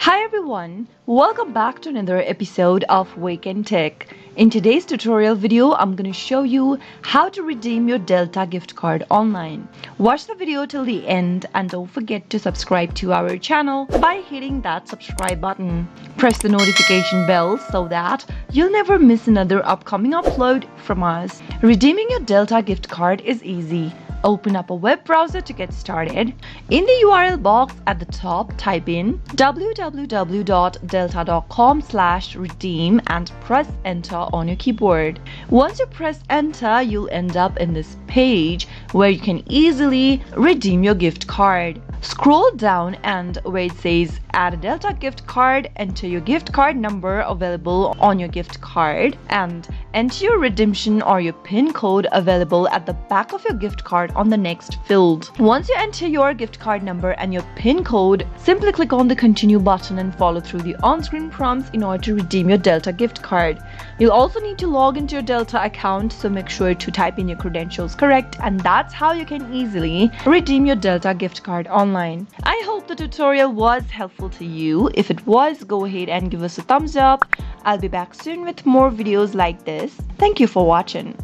Hi everyone, welcome back to another episode of Wake&Tech. In today's tutorial video, I'm going to show you how to redeem your Delta gift card online. Watch the video till the end and don't forget to subscribe to our channel by hitting that subscribe button. Press the notification bell so that you'll never miss another upcoming upload from us. Redeeming your Delta gift card is easy. Open up a web browser to get started. In the URL box at the top, type in www.delta.com/redeem and press enter on your keyboard. Once you press enter, you'll end up in this page where you can easily redeem your gift card. Scroll down and where it says add a Delta gift card, enter your gift card number available on your gift card and enter your redemption or your PIN code available at the back of your gift card on the next field. Once you enter your gift card number and your PIN code, simply click on the continue button and follow through the on-screen prompts in order to redeem your Delta gift card. You'll also need to log into your Delta account, so make sure to type in your credentials correct, and that's how you can easily redeem your Delta gift card online. I hope the tutorial was helpful to you. If it was, go ahead and give us a thumbs up. I'll be back soon with more videos like this. Thank you for watching.